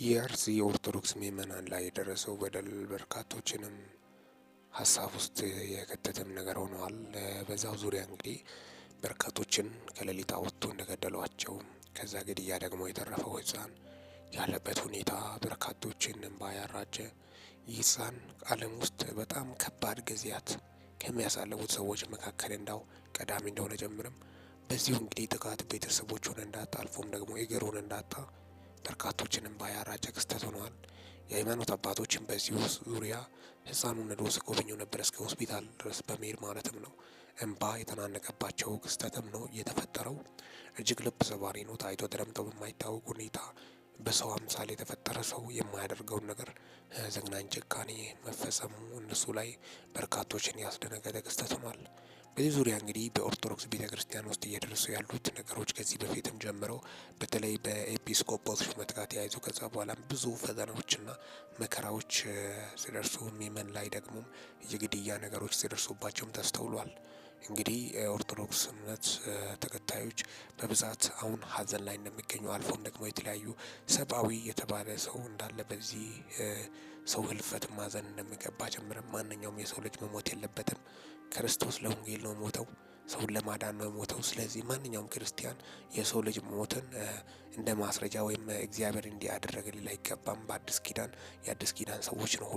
የአርሲ ኦርቶዶክስ ምዕመናን ላይ የደረሰው በደል በርካቶችንም ሀሳብ ውስጥ የከተተም ነገር ሆነዋል። በዛው ዙሪያ እንግዲህ በርካቶችን ከሌሊት አወጥቶ እንደገደሏቸው ከዛ ግድያ ደግሞ የተረፈው ሕፃን ያለበት ሁኔታ በርካቶችን እንባ ያራጨ፣ ይህ ሕፃን ዓለም ውስጥ በጣም ከባድ ጊዜያት ከሚያሳልፉት ሰዎች መካከል እንዳው ቀዳሚ እንደሆነ ጀምርም በዚሁ እንግዲህ ጥቃት ቤተሰቦቹን እንዳጣ አልፎም ደግሞ እግሩን እንዳጣ በርካቶችን እንባ ያራጨ ክስተት ሆነዋል። የሃይማኖት አባቶችን በዚሁ ዙሪያ ህፃኑን ነዶ ሲጎበኙ ነበር፣ እስከ ሆስፒታል ድረስ በመሄድ ማለትም ነው። እንባ የተናነቀባቸው ክስተትም ነው የተፈጠረው። እጅግ ልብ ሰባሪ ነው። ታይቶ ተደምጦ በማይታወቅ ሁኔታ በሰው አምሳል የተፈጠረ ሰው የማያደርገውን ነገር ዘግናኝ ጭካኔ መፈጸሙ እነሱ ላይ በርካቶችን ያስደነገጠ ክስተት ሆኗል። በዚህ ዙሪያ እንግዲህ በኦርቶዶክስ ቤተ ክርስቲያን ውስጥ እየደረሱ ያሉት ነገሮች ከዚህ በፊትም ጀምረው በተለይ በኤጲስቆጶስ ሹመት ጋር ተያይዞ ከዛ በኋላም ብዙ ፈተናዎችና መከራዎች ሲደርሱ ምእመን ላይ ደግሞ የግድያ ነገሮች ሲደርሱባቸውም ተስተውሏል። እንግዲህ ኦርቶዶክስ እምነት ተከታዮች በብዛት አሁን ሀዘን ላይ እንደሚገኙ አልፎም ደግሞ የተለያዩ ሰብአዊ የተባለ ሰው እንዳለ በዚህ ሰው ህልፈት ማዘን እንደሚገባ ጀምረም ማንኛውም የሰው ልጅ መሞት የለበትም። ክርስቶስ ለወንጌል ነው ሞተው፣ ሰውን ለማዳን ነው ሞተው። ስለዚህ ማንኛውም ክርስቲያን የሰው ልጅ ሞትን እንደ ማስረጃ ወይም እግዚአብሔር እንዲያደረገ ሊል አይገባም። በአዲስ ኪዳን የአዲስ ኪዳን ሰዎች ነው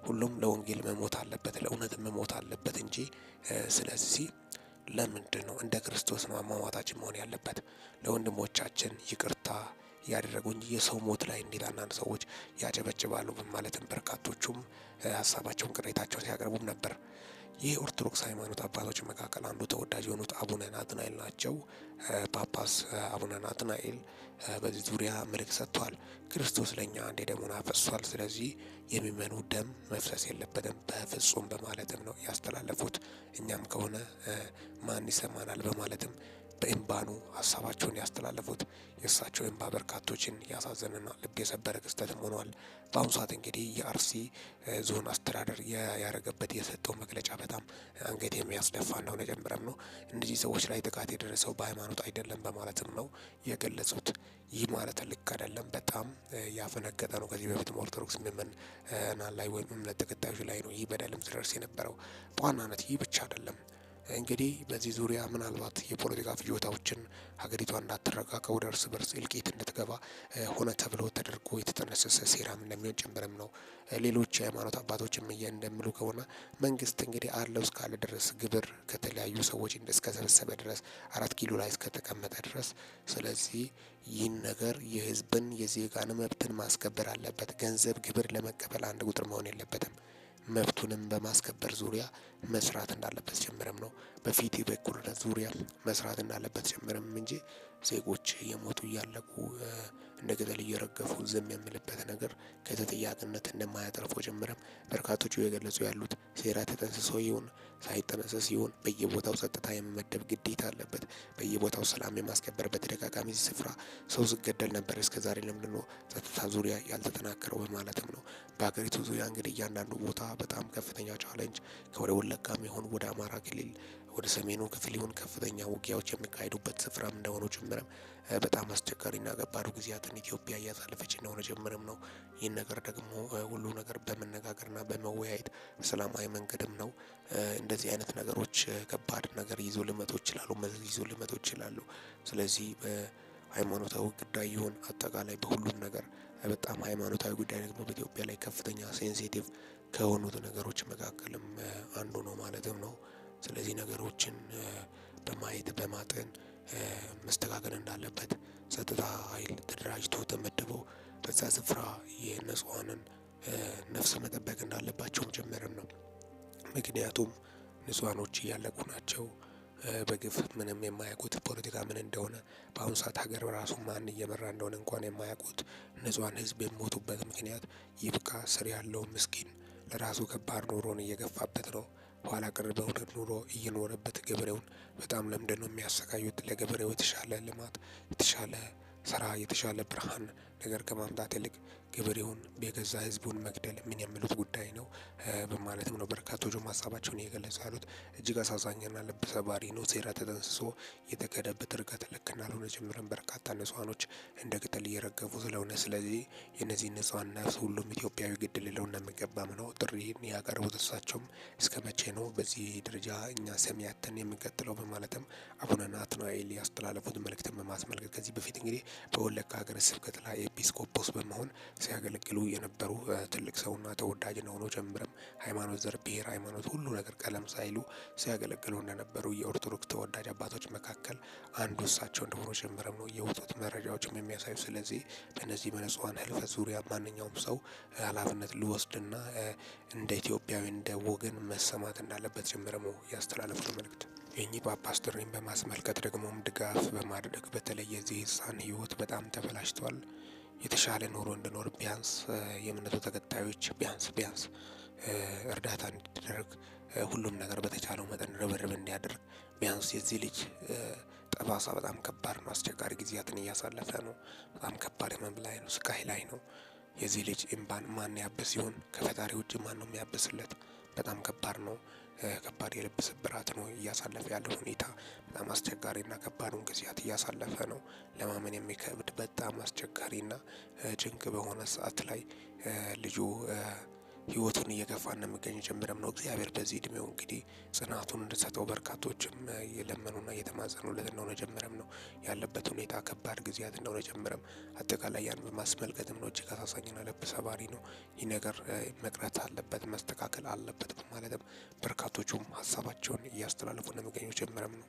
ሁሉም ለወንጌል መሞት አለበት፣ ለእውነት መሞት አለበት እንጂ ስለዚህ ለምንድን ነው እንደ ክርስቶስ ነው አሟሟታችን መሆን ያለበት? ለወንድሞቻችን ይቅርታ ያደረጉ እንጂ የሰው ሞት ላይ እንዴት አንዳንድ ሰዎች ያጨበጭባሉ? በማለትም በርካቶቹም ሀሳባቸውን ቅሬታቸውን ሲያቀርቡም ነበር። ይህ ኦርቶዶክስ ሃይማኖት አባቶች መካከል አንዱ ተወዳጅ የሆኑት አቡነ ናትናኤል ናቸው። ጳጳስ አቡነ ናትናኤል በዚህ ዙሪያ መልእክት ሰጥቷል። ክርስቶስ ለእኛ አንዴ ደሙን አፈሷል፣ ስለዚህ የሚመኑ ደም መፍሰስ የለበትም በፍጹም በማለትም ነው ያስተላለፉት። እኛም ከሆነ ማን ይሰማናል በማለትም በእንባኑ ሀሳባቸውን ያስተላለፉት። የእሳቸው እንባ በርካቶችን ያሳዘነና ልብ የሰበረ ክስተትም ሆኗል። በአሁኑ ሰዓት እንግዲህ የአርሲ ዞን አስተዳደር ያረገበት የሰጠው መግለጫ በጣም አንገት የሚያስደፋ እንደሆነ ጀምረም ነው። እነዚህ ሰዎች ላይ ጥቃት የደረሰው በሃይማኖት አይደለም በማለትም ነው የገለጹት። ይህ ማለት ልክ አይደለም፣ በጣም ያፈነገጠ ነው። ከዚህ በፊትም ኦርቶዶክስ ምእመናን ላይ ወይም እምነት ተከታዮች ላይ ነው ይህ በደልም ሲደርስ የነበረው። በዋናነት ይህ ብቻ አይደለም። እንግዲህ በዚህ ዙሪያ ምናልባት የፖለቲካ ፍጆታዎችን ሀገሪቷ እንዳትረጋጋ ወደ እርስ በርስ እልቂት እንድትገባ ሆነ ተብሎ ተደርጎ የተጠነሰሰ ሴራም እንደሚሆን ጭምርም ነው። ሌሎች የሃይማኖት አባቶችም እንደሚሉ ከሆነ መንግስት እንግዲህ አለው እስካለ ድረስ ግብር ከተለያዩ ሰዎች እስከሰበሰበ ድረስ 4 ኪሎ ላይ እስከተቀመጠ ድረስ፣ ስለዚህ ይህን ነገር የህዝብን የዜጋን መብትን ማስከበር አለበት። ገንዘብ ግብር ለመቀበል አንድ ቁጥር መሆን የለበትም። መብቱንም በማስከበር ዙሪያ መስራት እንዳለበት ጀምረም ነው። በፊት በእኩልነት ዙሪያ መስራት እንዳለበት ጀምረም እንጂ ዜጎች የሞቱ እያለቁ እንደ ገደል እየረገፉ ዝም የሚልበት ነገር ከተጠያቂነት እንደማያተርፈው ጀምረም በርካቶቹ የገለጹ ያሉት። ሴራ ተጠንስሶ ይሁን ሳይጠነሰስ ይሁን በየቦታው ጸጥታ የመመደብ ግዴታ አለበት። በየቦታው ሰላም የማስከበር በተደጋጋሚ ስፍራ ሰው ሲገደል ነበር። እስከዛሬ ለምንድን ነው ጸጥታ ዙሪያ ያልተጠናከረው በማለትም ነው። በሀገሪቱ ዙሪያ እንግዲህ እያንዳንዱ ቦታ በጣም ከፍተኛ ቻሌንጅ ከወደ ወለጋም ይሁን ወደ አማራ ክልል ወደ ሰሜኑ ክፍል ይሁን ከፍተኛ ውጊያዎች የሚካሄዱበት ስፍራም እንደሆኑ ጭምርም በጣም አስቸጋሪና ከባዱ ጊዜያትን ኢትዮጵያ እያሳለፈች እንደሆነ ጭምርም ነው። ይህን ነገር ደግሞ ሁሉ ነገር በመነጋገርና በመወያየት በሰላማዊ መንገድም ነው። እንደዚህ አይነት ነገሮች ከባድ ነገር ይዞ ሊመጡ ይችላሉ፣ መዘዝ ይዞ ሊመጡ ይችላሉ። ስለዚህ በሃይማኖታዊ ጉዳይ ይሁን አጠቃላይ በሁሉም ነገር በጣም ሃይማኖታዊ ጉዳይ ደግሞ በኢትዮጵያ ላይ ከፍተኛ ሴንሲቲቭ ከሆኑት ነገሮች መካከልም አንዱ ነው ማለትም ነው። ስለዚህ ነገሮችን በማየት በማጠን መስተካከል እንዳለበት ጸጥታ ኃይል ተደራጅቶ ተመድበው በዛ ስፍራ የንጹሃንን ነፍስ መጠበቅ እንዳለባቸውም ጭምርም ነው። ምክንያቱም ንጹሃኖች እያለቁ ናቸው። በግፍ ምንም የማያውቁት ፖለቲካ ምን እንደሆነ በአሁኑ ሰዓት ሀገር በራሱ ማን እየመራ እንደሆነ እንኳን የማያውቁት ንጹሃን ህዝብ የሚሞቱበት ምክንያት ይብቃ። ስር ያለው ምስኪን ለራሱ ከባድ ኑሮን እየገፋበት ነው። ኋላ ቀር በሆነ ኑሮ እየኖረበት ገበሬውን በጣም ለምንድን ነው የሚያሰቃዩት? ለገበሬው የተሻለ ልማት፣ የተሻለ ስራ፣ የተሻለ ብርሃን ነገር ከማምጣት ይልቅ ገበሬውን የገዛ ህዝቡን መግደል ምን የሚሉት ጉዳይ ነው በማለትም ነው በርካቶቹ ሀሳባቸውን እየገለጹ ያሉት። እጅግ አሳዛኝና ልብ ሰባሪ ነው። ሴራ ተጠንስሶ የተካሄደበት ርቀት ልክ እንዳልሆነ ጭምርም በርካታ ንጹሃኖች እንደ ቅጠል እየረገፉ ስለሆነ ስለዚህ የነዚህ ንጹሃን ነፍስ ሁሉም ኢትዮጵያዊ ግድ ሊለው እንደሚገባም ነው ጥሪን ያቀረቡት። እሳቸውም እስከ መቼ ነው በዚህ ደረጃ እኛ ሰሚያተን የሚቀጥለው በማለትም አቡነ ናትናኤል ያስተላለፉት መልእክትን በማስመልከት ከዚህ በፊት እንግዲህ በወለጋ ሀገረ ስብከት ላይ ኤጲስቆጶስ በመሆን ሲያገለግሉ የነበሩ ትልቅ ሰውና ተወዳጅ እንደሆኑ ጀምረም ሃይማኖት፣ ዘር፣ ብሔር፣ ሃይማኖት ሁሉ ነገር ቀለም ሳይሉ ሲያገለግሉ እንደነበሩ የኦርቶዶክስ ተወዳጅ አባቶች መካከል አንዱ እሳቸው እንደሆኑ ጀምረም ነው የወጡት መረጃዎችም የሚያሳዩ። ስለዚህ በእነዚህ በንጹሃን ህልፈት ዙሪያ ማንኛውም ሰው ኃላፊነት ሊወስድና እንደ ኢትዮጵያዊ እንደ ወገን መሰማት እንዳለበት ጀምረም ነው ያስተላለፉት መልእክት። የእኚህ ጳጳስ ጥሪን በማስመልከት ደግሞም ድጋፍ በማድረግ በተለይ የዚህ ህፃን ህይወት በጣም ተበላሽቷል። የተሻለ ኑሮ እንዲኖር ቢያንስ የእምነቱ ተከታዮች ቢያንስ እርዳታ እንዲደረግ ሁሉም ነገር በተቻለው መጠን ርብርብ እንዲያደርግ ቢያንስ የዚህ ልጅ ጠባሳ በጣም ከባድ ነው። አስቸጋሪ ጊዜያትን እያሳለፈ ነው። በጣም ከባድ ህመም ላይ ነው፣ ስቃይ ላይ ነው። የዚህ ልጅ እምባን ማን ያብስ ሲሆን ከፈጣሪ ውጭ ማን ነው የሚያብስለት? በጣም ከባድ ነው። ከባድ የልብ ስብራት ነው እያሳለፈ ያለው ሁኔታ። በጣም አስቸጋሪና ከባዱን ጊዜያት እያሳለፈ ነው። ለማመን የሚከብድ በጣም አስቸጋሪና ጭንቅ በሆነ ሰዓት ላይ ልጁ ህይወቱን እየገፋ እንደሚገኝ ጀምረም ነው። እግዚአብሔር በዚህ እድሜው እንግዲህ ጽናቱን እንድሰጠው በርካቶችም እየለመኑና እየተማጸኑለት እንደሆነ ጀምረም ነው። ያለበት ሁኔታ ከባድ ጊዜያት እንደሆነ ጀምረም አጠቃላይ ያን በማስመልከትም ነው እጅግ አሳዛኝና ልብ ሰባሪ ነው። ይህ ነገር መቅረት አለበት፣ መስተካከል አለበት በማለትም በርካቶቹም ሀሳባቸውን እያስተላለፉ እንደሚገኙ ጀምረም ነው።